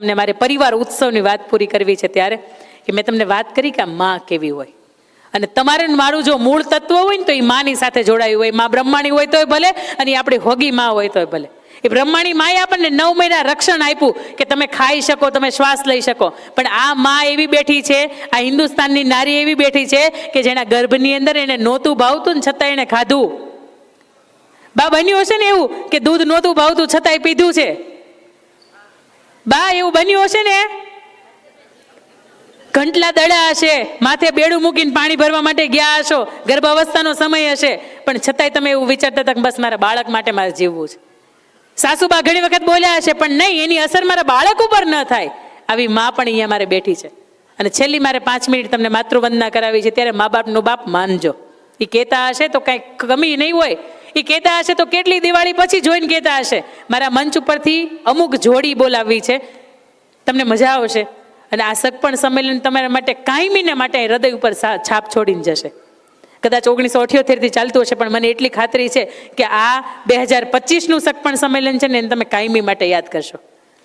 તમને મારે પરિવાર ઉત્સવની વાત પૂરી કરવી છે ત્યારે કે મેં તમને વાત કરી કે આ માં કેવી હોય. અને તમારે મારું જો મૂળ તત્વ હોય ને તો એ માની સાથે જોડાયું હોય. માં બ્રહ્માણી હોય તોય ભલે અને આપણી હોગી માં હોય તોય ભલે. એ બ્રહ્માણી માએ આપણને 9 મહિના રક્ષણ આપ્યું કે તમે ખાઈ શકો, તમે શ્વાસ લઈ શકો. પણ આ માં એવી બેઠી છે, આ હિન્દુસ્તાનની નારી એવી બેઠી છે કે જેના ગર્ભની અંદર એને નહોતું ભાવતું ને છતાં એને ખાધું. બા બન્યું હશે ને એવું કે દૂધ નહોતું ભાવતું છતાંય પીધું છે. બા એવું બન્યું હશે ને, ઘંટલા દડા હશે, માથે બેડું મૂકીને પાણી ભરવા માટે ગયા હશો, ગર્ભાવસ્થાનો સમય હશે, પણ છતાંય તમે એવું વિચારતા હતા કે બસ મારા બાળક માટે મારે જીવવું છે. સાસુબા ઘણી વખત બોલ્યા હશે પણ નહીં, એની અસર મારા બાળક ઉપર ન થાય. આવી માં પણ અહીંયા મારે બેઠી છે. અને છેલ્લી મારે 5 મિનિટ તમને માતૃવંદના કરાવી છે ત્યારે મા બાપનું બાપ માનજો. એ કહેતા હશે તો કાંઈ કમી નહીં હોય, એ કહેતા હશે તો કેટલી દિવાળી પછી જોઈને કહેતા હશે. મારા મંચ ઉપરથી અમુક જોડી બોલાવવી છે, તમને મજા આવશે. અને આ સગપણ સંમેલન તમારા માટે કાયમીને માટે હૃદય ઉપર છાપ છોડીને જશે. કદાચ 1978થી ચાલતું હશે પણ મને એટલી ખાતરી છે કે આ 2025નું સગપણ સંમેલન છે ને એને તમે કાયમી માટે યાદ કરશો.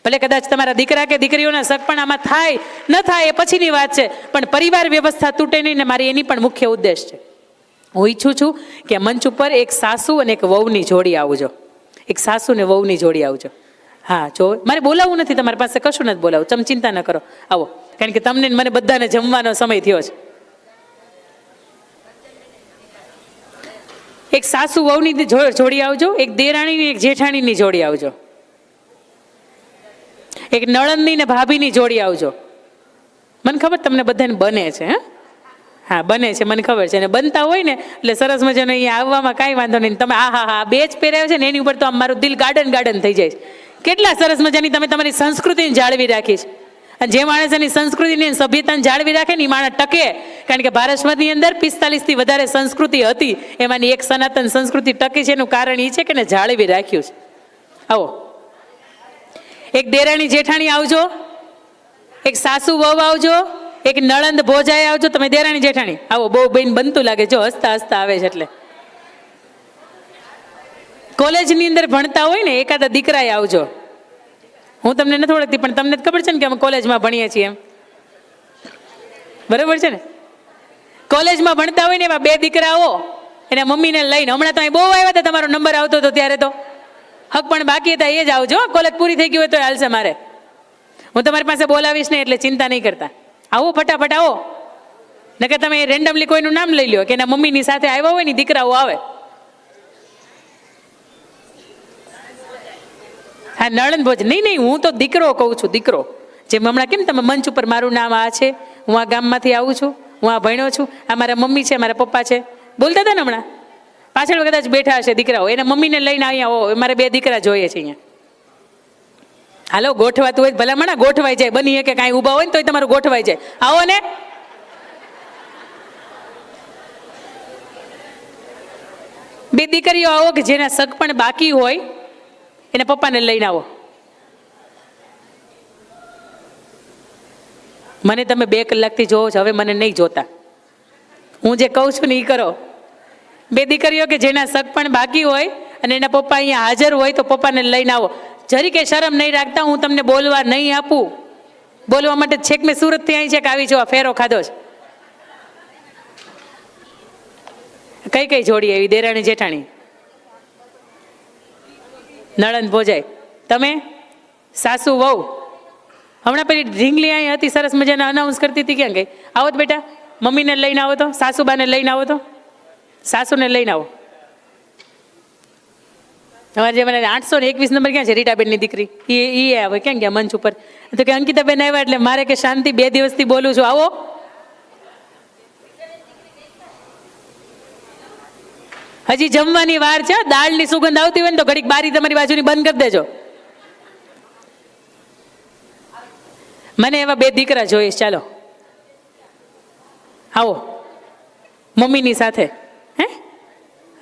ભલે કદાચ તમારા દીકરા કે દીકરીઓના સગપણ આમાં થાય ન થાય એ પછીની વાત છે, પણ પરિવાર વ્યવસ્થા તૂટે નહીં ને મારી એની પણ મુખ્ય ઉદ્દેશ છે. હું ઈચ્છું છું કે મંચ ઉપર એક સાસુ અને એક વહુની જોડી આવજો. એક સાસુ ને વહુની જોડી આવજો. હા, જો મારે બોલાવવું નથી, તમારી પાસે કશું નથી બોલાવું, તમે ચિંતા ન કરો, આવો. કારણ કે તમને મને બધાને જમવાનો સમય થયો છે. એક સાસુ વહુની જોડી આવજો, એક દેરાણીની એક જેઠાણીની જોડી આવજો, એક નણંદની ને ભાભીની જોડી આવજો. મને ખબર તમને બધાને બને છે, હા બને છે, મને ખબર છે. અને બનતા હોય ને એટલે સરસ મજાનો અહીંયા આવવામાં કાંઈ વાંધો નહીં. તમે હા બે જ પહેરાવ્યો છે ને એની ઉપર તો આમ મારું દિલ ગાર્ડન થઈ જાય. કેટલા સરસ મજાની તમે તમારી સંસ્કૃતિને જાળવી રાખી છે. અને જે માણસ એની સંસ્કૃતિને સભ્યતાને જાળવી રાખે ને એ માણસ ટકે. કારણ કે ભારતની અંદર 45થી વધારે સંસ્કૃતિ હતી, એમાંની એક સનાતન સંસ્કૃતિ ટકી છે. એનું કારણ એ છે કે ને જાળવી રાખ્યું છે. આવો, એક દેરાણી જેઠાણી આવજો, એક સાસુ વહુ આવજો, એક નળંદ ભોજાએ આવજો. તમે દેરાણી જેઠાણી આવો, બહુ બેન બનતું લાગે, જો હસતા હસતા આવે છે. એટલે કોલેજની અંદર ભણતા હોય ને એકાદા દીકરાએ આવજો. હું તમને નથી ઓળખતી પણ તમને ખબર છે ને કે અમે કોલેજમાં ભણીએ છીએ એમ, બરાબર છે ને? કોલેજમાં ભણતા હોય ને એવા 2 દીકરાઓ એના મમ્મીને લઈને, હમણાં તો અહીં બહુ આવ્યા હતા, તમારો નંબર આવતો હતો ત્યારે તો હક પણ બાકી હતા, એ જ આવજો. કોલેજ પૂરી થઈ ગઈ હોય તો હાલશે મારે, હું તમારી પાસે બોલાવીશ ને એટલે ચિંતા નહીં કરતા. આવો ફટાફટ આવો, નકર તમે રેન્ડમલી કોઈનું નામ લઈ લો કે એના મમ્મીની સાથે આવ્યા હોય ને દીકરાઓ આવે. હા, નળન ભોજ નહીં, હું તો દીકરો કહું છું, દીકરો. જેમ હમણાં કેમ તમે મંચ ઉપર મારું નામ આ છે, હું આ ગામમાંથી આવું છું, હું આ ભણ્યો છું, આ મારા મમ્મી છે, મારા પપ્પા છે, બોલતા હતા ને હમણાં. પાછળ કદાચ બેઠા હશે દીકરાઓ, એના મમ્મીને લઈને અહીંયા આવો, મારે 2 દીકરા જોઈએ છે અહીંયા. હાલો, ગોઠવાતું હોય ભલામણા ગોઠવાઈ જાય, બની કે કાંઈ ઊભા હોય ને તોય તમારું ગોઠવાઈ જાય. આવો ને, બે દીકરીઓ આવો કે જેના સગપણ બાકી હોય એના પપ્પાને લઈને આવો. મને તમે 2 કલાકથી જોવો છો, હવે મને નહીં જોતા. હું જે કહું છું ને એ કરો. 2 દીકરીઓ કે જેના સગપણ બાકી હોય અને એના પપ્પા અહીંયા હાજર હોય તો પપ્પાને લઈને આવો. જરી કે શરમ નહીં રાખતા, હું તમને બોલવા નહીં આપું. બોલવા માટે છેક મેં સુરતથી અહીં છે કે આવી જો ફેરો ખાધો છે. કઈ જોડી આવી? દેરાણી જેઠાણી, નળંદ ભોજાઈ, તમે સાસુ વહુ. હમણાં પેલી ઢીંગલી અહીં હતી સરસ મજાના અનાઉન્સ કરતી હતી, ક્યાં ગઈ? આવો તો બેટા, મમ્મીને લઈને આવો, તો સાસુબાને લઈને આવો, તો સાસુને લઈને આવો. તમારે જે મને 821 નંબર ક્યાં છે? રીટાબેનની દીકરી એ આવે, ક્યાં ગયા મંચ ઉપર? તો કે અંકિતાબેન આવ્યા એટલે મારે કે શાંતિ 2 દિવસથી બોલું છું, આવો. હજી જમવાની વાર છે, દાળની સુગંધ આવતી હોય ને તો ઘડીક બારી તમારી બાજુની બંધ કરી દેજો. મને એવા 2 દીકરા જોઈએ. ચાલો આવો મમ્મીની સાથે. હે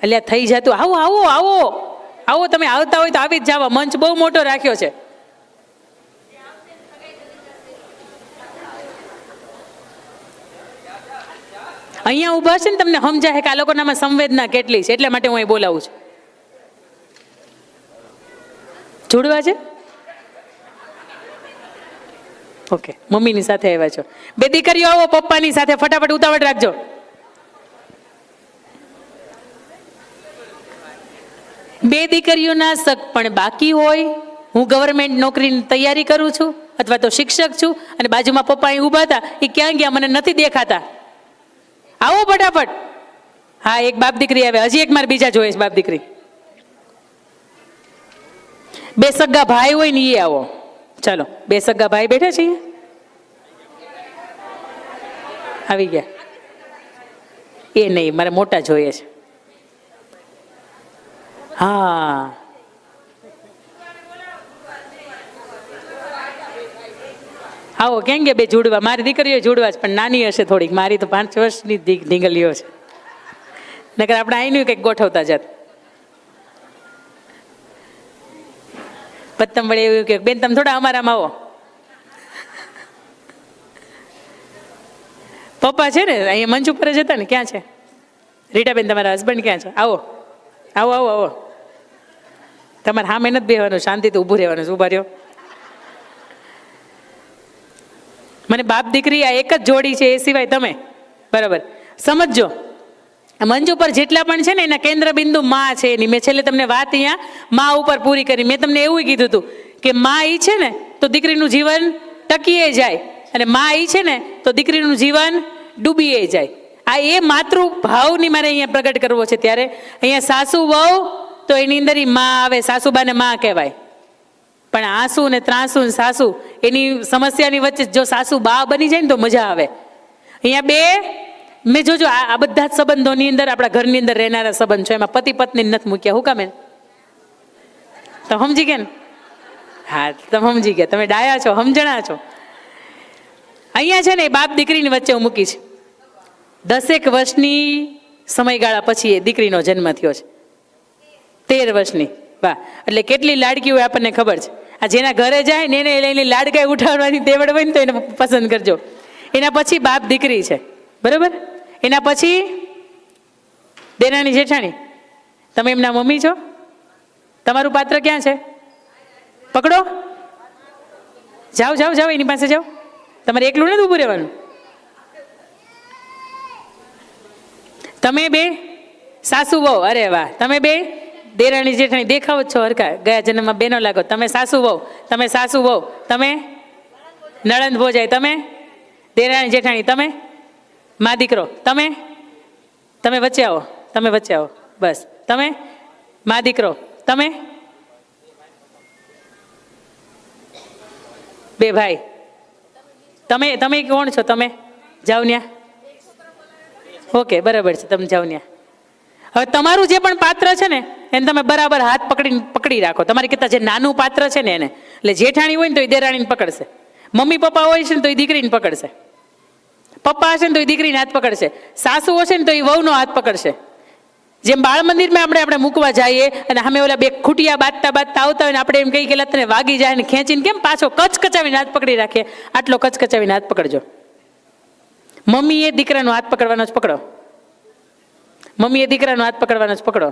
અલ્યા થઈ જતું, આવો આવો આવો આવો, તમે આવતા હોય તો આવી જ જાવ. મંચ બહુ મોટો રાખ્યો છે. અહીંયા ઊભા છે ને તમને સમજાય કે આ લોકોનામાં સંવેદના કેટલી છે, એટલા માટે હું અહીં બોલાવું છું. જોડવા છે ઓકે, મમ્મીની સાથે આવ્યા છો. બે દીકરીઓ આવો પપ્પાની સાથે, ફટાફટ ઉતાવળ રાખજો. બે દીકરીઓના શક પણ બાકી હોય. હું ગવર્મેન્ટ નોકરીની તૈયારી કરું છું અથવા તો શિક્ષક છું, અને બાજુમાં પપ્પા અહીં ઊભા હતા, એ ક્યાં ગયા મને નથી દેખાતા. આવો ફટાફટ. હા, એક બાપ દીકરી આવે. હજી એક મારે બીજા જોઈએ છે બાપ દીકરી. બે સગા ભાઈ હોય ને એ આવો. ચાલો, બે સગા ભાઈ બેઠા છીએ, આવી ગયા. એ નહીં, મારે મોટા જોઈએ છે. હા, આવો. કેમ કે બે જોડવા, મારી દીકરીઓ જોડવા છે પણ નાની હશે થોડીક. મારી તો 5 વર્ષની ઢીંગલીઓ છે, નકર આપણે આઈનું કંઈક ગોઠવતા જાત. પત્તમ વડે એવું કે બેન તમે થોડા અમારામાં આવો. પપ્પા છે ને અહીંયા મંચ ઉપર જ હતા ને. ક્યાં છે રીટાબેન, તમારા હસબન્ડ ક્યાં છે? આવો આવો આવો આવો. તમારે હા મહેનત બેહવાનું, શાંતિથી ઊભું રહેવાનું. ઊભા રહ્યો. મને બાપ દીકરી આ એક જ જોડી છે, એ સિવાય તમે બરાબર સમજજો. મંચ ઉપર જેટલા પણ છે ને એના કેન્દ્ર બિંદુ માં છે એની. મેં છેલ્લે તમને વાત અહીંયા માં ઉપર પૂરી કરી. મેં તમને એવું કીધું હતું કે માં ઈ છે ને તો દીકરીનું જીવન ટકીએ જાય, અને માં ઈ છે ને તો દીકરીનું જીવન ડૂબીએ જાય. આ એ માતૃભાવની મારે અહીંયા પ્રગટ કરવો છે. ત્યારે અહીંયા સાસુ વહુ તો એની અંદર માં આવે, સાસુબાને માં કહેવાય. પણ આંસુ ને ત્રાસુ ને સાસુ એની સમસ્યાની વચ્ચે જો સાસુ બા બની જાય ને તો મજા આવે. અહીંયા બે મેં જોજો આ બધા જ સંબંધોની અંદર આપણા ઘરની અંદર રહેનારા સંબંધ છે, એમાં પતિ પત્ની નથી મૂક્યા. હું કામે? તમે સમજી ગયા ને? હા, તમે સમજી ગયા. તમે ડાયા છો, સમજણા છો. અહીંયા છે ને એ બાપ દીકરીની વચ્ચે હું મૂકી છે. 10 વર્ષની સમયગાળા પછી એ દીકરીનો જન્મ થયો છે. 13 વર્ષની. વાહ! એટલે કેટલી લાડકી હોય આપણને ખબર છે. આ જેના ઘરે જાય ને એને લઈને લાડકાઈ ઉઠાડવાની તેવડ હોય ને તો એને પસંદ કરજો. એના પછી બાપ દીકરી છે, બરાબર? એના પછી દેરાણી જેઠાણી. તમે એમના મમ્મી છો. તમારું પાત્ર ક્યાં છે? પકડો, જાઓ જાઓ જાઓ, એની પાસે જાઓ. તમારે એકલું નથી ઊભું રહેવાનું. તમે બે સાસુ વહુ. અરે વાહ! તમે બે દેરાણી જેઠાણી દેખાવ જ છો હરખા. ગયા જન્મમાં બેનો લાગો. તમે સાસુ વહુ, તમે સાસુ વહુ, તમે નણંદ ભોજાઈ, તમે દેરાણી જેઠાણી, તમે મા દીકરો, તમે તમે વચ્ચે આવો, તમે વચ્ચે આવો. બસ, તમે મા દીકરો, તમે બે ભાઈ, તમે તમે કોણ છો? તમે જાઓ ન્યા. ઓકે, બરાબર છે, તમે જાઓ ન્યા. હવે તમારું જે પણ પાત્ર છે ને એને તમે બરાબર હાથ પકડી રાખો. તમારી કરતા જે નાનું પાત્ર છે ને એને. એટલે જેઠાણી હોય ને તો એ દેરાણીને પકડશે, મમ્મી પપ્પા હોય છે ને તો એ દીકરીને પકડશે, પપ્પા હશે ને તો એ દીકરીને હાથ પકડશે, સાસુ હશે ને તો એ વહુનો હાથ પકડશે. જેમ બાળ મંદિરમાં આપણે મૂકવા જઈએ અને અમે ઓલા બે ખૂટિયા બાંધતા આવતા હોય ને આપણે એમ કહી કે તને વાગી જાય ને ખેંચીને કેમ પાછો કચકચાવીને હાથ પકડી રાખીએ, આટલો કચકચાવીને હાથ પકડજો. મમ્મી એ દીકરાનો હાથ પકડવાનો જ પકડો. મમ્મી એ દીકરાનો હાથ પકડવાનો જ પકડો.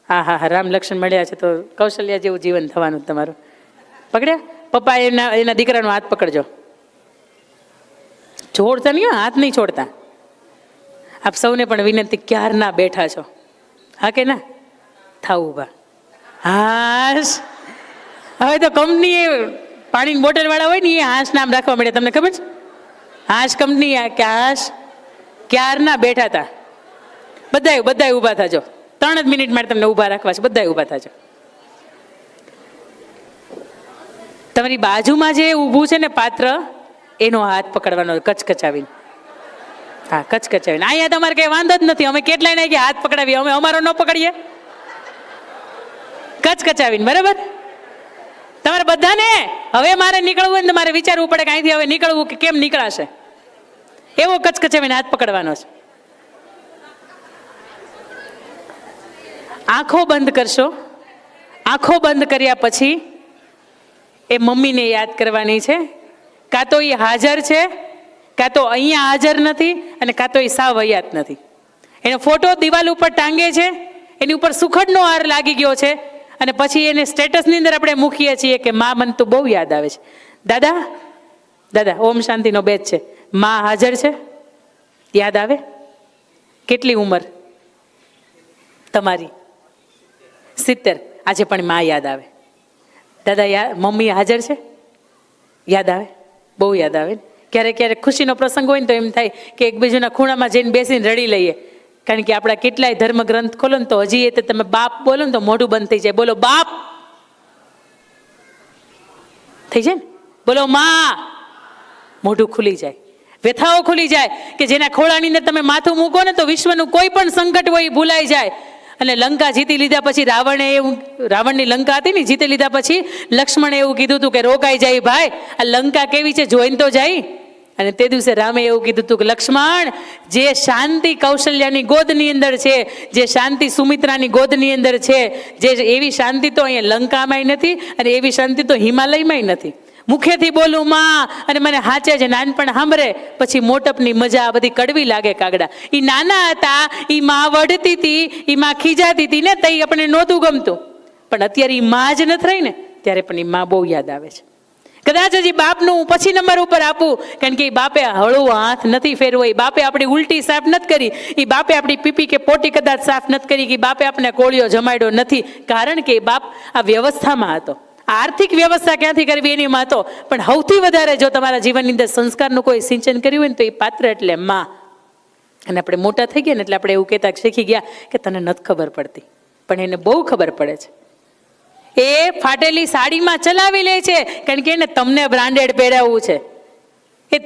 હા હા હા, રામ લક્ષ્મણ મળ્યા છે તો કૌશલ્યા જેવું જીવન થવાનું તમારું. પકડ્યા? પપ્પા એના દીકરાનો હાથ પકડજો. છોડતા નહીં, હાથ નહીં છોડતા. આપ સૌને પણ વિનંતી, ક્યારના બેઠા છો? હા કે ના? થાવ ઊભા. હાશ. હવે તો કંપની પાણીની બોટલ વાળા હોય ને એ હાશ નામ રાખવા મળે. તમને ખબર છે? હાશ કંપની કે હાશ ક્યારના બેઠા હતા. બધાય ઊભા થાજો. 3 જ મિનિટ માટે તમને ઊભા રાખવા છે. બધાય ઊભા થાજો. તમારી બાજુમાં જે ઊભું છે ને પાત્ર, એનો હાથ પકડવાનો કચકચાવીને. હા, કચકચાવીને. અહીંયા તમારે કઈ વાંધો જ નથી. અમે કેટલાય નહીં કે હાથ પકડાવીએ, અમે અમારો ન પકડીએ. કચકચાવીને, બરાબર? તમારે બધાને હવે મારે નીકળવું હોય ને મારે વિચારવું પડે કે અહીંથી હવે નીકળવું કે કેમ નીકળાશે. એવો કચકચાવીને હાથ પકડવાનો છે. આંખો બંધ કરશો. આંખો બંધ કર્યા પછી એ મમ્મીને યાદ કરવાની છે. કાં તો એ હાજર છે, કાં તો અહીંયા હાજર નથી, અને કાં તો એ સાવ હયાત નથી. એનો ફોટો દિવાલ ઉપર ટાંગે છે, એની ઉપર સુખડનો હાર લાગી ગયો છે, અને પછી એને સ્ટેટસની અંદર આપણે મૂકીએ છીએ કે માં મને તો બહુ યાદ આવે છે. દાદા દાદા ઓમ શાંતિનો બેચ છે, માં હાજર છે? યાદ આવે? કેટલી ઉંમર તમારી? 70. આજે પણ માં યાદ આવે. દાદા મમ્મી હાજર છે? યાદ આવે? બહુ યાદ આવે ને. ક્યારેક ક્યારેક ખુશીનો પ્રસંગ હોય ને તો એમ થાય કે એકબીજાના ખૂણામાં જઈને બેસીને રડી લઈએ. કારણ કે આપણા કેટલાય ધર્મ ગ્રંથ ખોલો ને તો હજી એ તમે બાપ બોલો ને તો મોઢું બંધ થઈ જાય. બોલો બાપ થઈ જાય ને, બોલો માં મોઢું ખુલી જાય, વ્યથાઓ ખુલી જાય. કે જેના ખોળાની અંદર તમે માથું મૂકો ને તો વિશ્વનું કોઈ પણ સંકટ હોય એ ભૂલાઈ જાય. અને લંકા જીતી લીધા પછી રાવણની લંકા હતી ને, જીતી લીધા પછી લક્ષ્મણે એવું કીધું હતું કે રોકાઈ જાય ભાઈ, આ લંકા કેવી છે જોઈને તો જાય. અને તે દિવસે રામે એવું કીધું હતું કે લક્ષ્મણ, જે શાંતિ કૌશલ્યાની ગોદની અંદર છે, જે શાંતિ સુમિત્રાની ગોદની અંદર છે, જે એવી શાંતિ તો અહીંયા લંકામાંય નથી અને એવી શાંતિ તો હિમાલયમાંય નથી. મુખેથી બોલું માં અને મને હાચે છે, નાનપણ સાંભળે પછી મોટપની મજા આ બધી કડવી લાગે કાગડા. એ નાના હતા, એ માં વઢતી હતી, એ માં ખીજાતી હતી ને તઈ આપણે નહોતું ગમતું. પણ અત્યારે એ માં જ નથી રહી ને ત્યારે પણ એ માં બહુ યાદ આવે છે. કદાચ હજી બાપનું પછી નંબર ઉપર આપું, કારણ કે એ બાપે હળવો હાથ નથી ફેરવો, એ બાપે આપણી ઉલટી સાફ નથી કરી, એ બાપે આપણી પીપી કે પોટી કદાચ સાફ નથી કરી, કે બાપે આપણે કોળિયો જમાડ્યો નથી. કારણ કે બાપ આ વ્યવસ્થામાં હતો. આર્થિક વ્યવસ્થા ક્યાંથી કરવી એની માં હતો. પણ સૌથી વધારે જો તમારા જીવનની અંદર સંસ્કારનું કોઈ સિંચન કર્યું હોય ને તો એ પાત્ર એટલે માં. અને આપણે મોટા થઈ ગયા ને એટલે આપણે એવું કહેતા શીખી ગયા કે તને નથી ખબર પડતી, પણ એને બહુ ખબર પડે છે. એ ફાટેલી સાડીમાં ચલાવી લે છે કારણ કે એને તમને બ્રાન્ડેડ પહેરાવવું છે. એ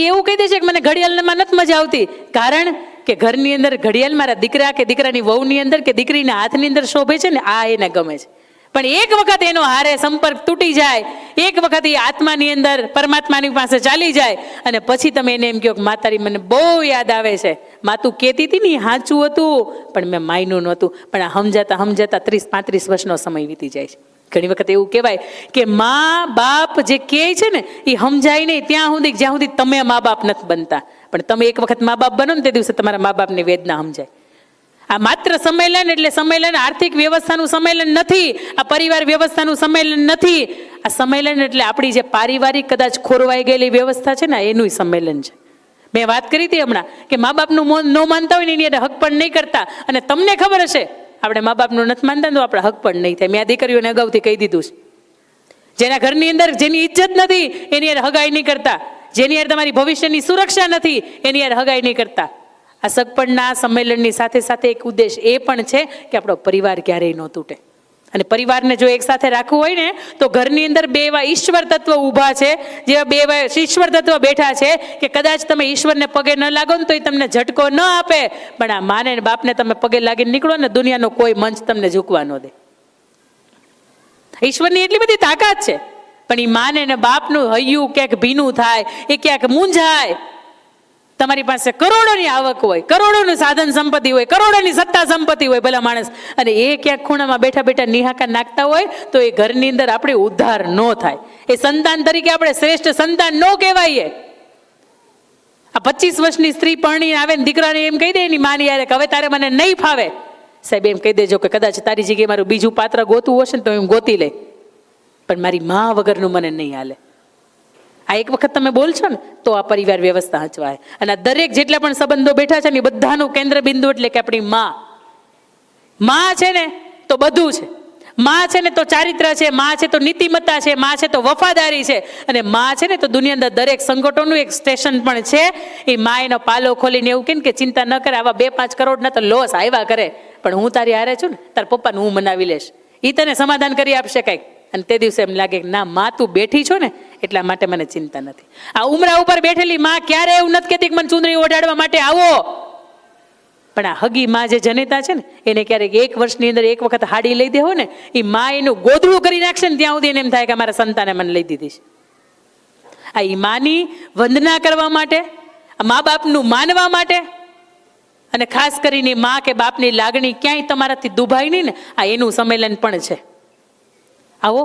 એવું કહી દે છે કે મને ઘડિયાળમાં નથી મજા આવતી, કારણ કે ઘરની અંદર ઘડિયાળ મારા દીકરા કે દીકરાની વહુની અંદર કે દીકરીના હાથની અંદર શોભે છે ને, આ એને ગમે છે. પણ એક વખત એનો હારે સંપર્ક તૂટી જાય, એક વખત એ આત્માની અંદર પરમાત્માની પાસે ચાલી જાય અને પછી તમે એને એમ કહો કે માતારી મને બહુ યાદ આવે છે, માં તું કહેતી હતી ને એ સાચું હતું પણ મેં માયનું નહોતું. પણ આ સમજાતા 30-35 વર્ષનો સમય વીતી જાય છે. ઘણી વખત એવું કહેવાય કે મા બાપ જે કહે છે ને એ સમજાય નહીં ત્યાં સુધી જ્યાં સુધી તમે મા બાપ નથી બનતા. પણ તમે એક વખત મા બાપ બનો ને તે દિવસે તમારા મા બાપની વેદના સમજાય. આ માત્ર સંમેલન એટલે સંમેલન આર્થિક વ્યવસ્થાનું સંમેલન નથી, આ પરિવાર વ્યવસ્થાનું સંમેલન નથી. આ સંમેલન એટલે આપણી જે પારિવારિક કદાચ ખોરવાઈ ગયેલી વ્યવસ્થા છે ને એનું સંમેલન છે. મેં વાત કરી હતી હમણાં કે મા બાપનું ન માનતા હોય ને એની હક પણ નહીં કરતા. અને તમને ખબર હશે આપણે મા બાપનું નથી માનતા તો આપણે હક પણ નહીં થાય. મેં આ દીકરીઓને અગાઉથી કહી દીધું છે, જેના ઘરની અંદર જેની ઇજ્જત નથી એની યાર હગાઈ નહીં કરતા, જેની યાર તમારી ભવિષ્યની સુરક્ષા નથી એની યાર હગાઈ નહીં કરતા. આ સગપણના સંમેલનની સાથે સાથે એક ઉદ્દેશ એ પણ છે કે આપણો પરિવાર ક્યારેય ન તૂટે. અને પરિવારને જો એક સાથે રાખવું હોય ને તો ઘરની અંદર બે એવા ઈશ્વર તત્વ ઊભા છે, જેવા બે એવા ઈશ્વર તત્વ બેઠા છે કે કદાચ તમે ઈશ્વરને પગે ન લાગો ને તો એ તમને ઝટકો ન આપે, પણ આ માને ને બાપને તમે પગે લાગીને નીકળો ને દુનિયાનો કોઈ મંચ તમને ઝૂકવા ન દે. ઈશ્વરની એટલી બધી તાકાત છે, પણ એ માને ને બાપનું હૈયું ક્યાંક ભીનું થાય, એ ક્યાંક મૂંઝાય. તમારી પાસે કરોડોની આવક હોય, કરોડોનું સાધન સંપત્તિ હોય, કરોડોની સત્તા સંપત્તિ હોય ભલા માણસ, અને એ ક્યાંક ખૂણામાં બેઠા બેઠા નિહાકા નાખતા હોય તો એ ઘરની અંદર આપણે ઉદ્ધાર ન થાય. એ સંતાન તરીકે આપણે શ્રેષ્ઠ સંતાન ન કહેવાય. આ 25 વર્ષની સ્ત્રી પરણી આવે ને દીકરાને એમ કહી દે એની માની યારે હવે તારે મને નહીં ફાવે, સાહેબ એમ કહી દેજો કે કદાચ તારી જગ્યાએ મારું બીજું પાત્ર ગોતવું હશે ને તો એમ ગોતી લે, પણ મારી મા વગરનું મને નહીં હાલે. આ એક વખત તમે બોલશો ને તો આ પરિવાર વ્યવસ્થા હચવાય. અને આ દરેક જેટલા પણ સંબંધો બેઠા છે ને એ બધાનું કેન્દ્ર બિંદુ એટલે કે આપણી માં છે ને તો બધું છે. માં છે ને તો ચારિત્ર છે, માં છે તો નીતિમત્તા છે, માં છે તો વફાદારી છે, અને માં છે ને તો દુનિયા અંદર દરેક સંકટોનું એક સ્ટેશન પણ છે. એ માં એનો પાલો ખોલીને એવું કે ચિંતા ન કરે, આવા 2-5 કરોડના તો લોસ આવ્યા કરે, પણ હું તારી હારે છું ને, તાર પપ્પાને હું મનાવી લઈશ, એ તને સમાધાન કરી આપશે કંઈક. અને તે દિવસે એમ લાગે કે ના માં તું બેઠી છો ને એટલા માટે મને ચિંતા નથી. આ ઉમરા ઉપર બેઠેલી માં ક્યારે એવું નથી કહેતી કે મને ચૂંદડી ઓઢાડવા માટે આવો, પણ આ હગી માં જે જનેતા છે ને એને ક્યારેક 1 વર્ષની અંદર એક વખત હાડી લઈ દે હોય ને એ માં એનું ગોદડું કરી નાખશે ને ત્યાં સુધી એને એમ થાય કે મારા સંતાને મને લઈ દીધી છે. આ ઈ માની વંદના કરવા માટે, મા બાપનું માનવા માટે, અને ખાસ કરીને માં કે બાપની લાગણી ક્યાંય તમારાથી દુભાય નહીં ને, આ એનું સંમેલન પણ છે. આવો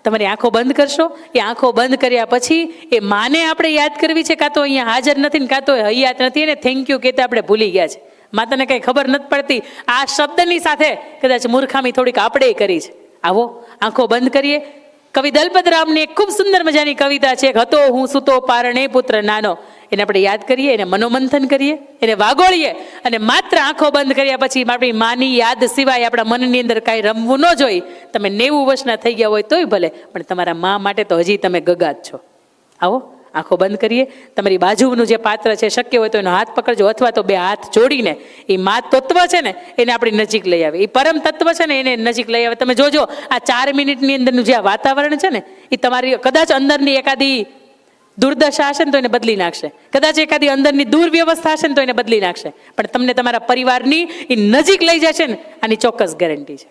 તમારી આંખો બંધ કરશો, એ આંખો બંધ કર્યા પછી એ માને આપણે યાદ કરવી છે, કાં તો અહીંયા હાજર નથી ને કાં તો હૈયાત નથી, એને થેન્ક યુ કહેતા આપણે ભૂલી ગયા છે. માતાને કંઈ ખબર નથી પડતી, આ શબ્દની સાથે કદાચ મૂર્ખામી થોડીક આપણે કરી છે. આવો આંખો બંધ કરીએ, કવિ દલપતરામની એક ખૂબ સુંદર મજાની કવિતા છે, હતો હું સૂતો પારણે પુત્ર નાનો. એને આપણે યાદ કરીએ, એને મનોમંથન કરીએ, એને વાગોળીએ અને માત્ર આંખો બંધ કર્યા પછી આપણી માની યાદ સિવાય આપણા મનની અંદર કાંઈ રમવું ન જોઈએ. તમે 90 વર્ષના થઈ ગયા હોય તોય ભલે, પણ તમારા મા માટે તો હજી તમે ગગાત છો. આવો, આંખો બંધ કરીએ. તમારી બાજુનું જે પાત્ર છે, શક્ય હોય તો એનો હાથ પકડજો, અથવા તો બે હાથ જોડીને એ મા તત્વ છે ને એને આપણી નજીક લઈ આવે, એ પરમ તત્વ છે ને એને નજીક લઈ આવે. તમે જોજો, આ 4 મિનિટની અંદરનું જે આ વાતાવરણ છે ને, એ તમારી કદાચ અંદરની એકાદી દુર્દશા હશે ને તો એને બદલી નાખશે, કદાચ એકાદી અંદરની દુર્વ્યવસ્થા હશે ને તો એને બદલી નાખશે, પણ તમને તમારા પરિવારની એ નજીક લઈ જશે ને, આની ચોક્કસ ગેરંટી છે.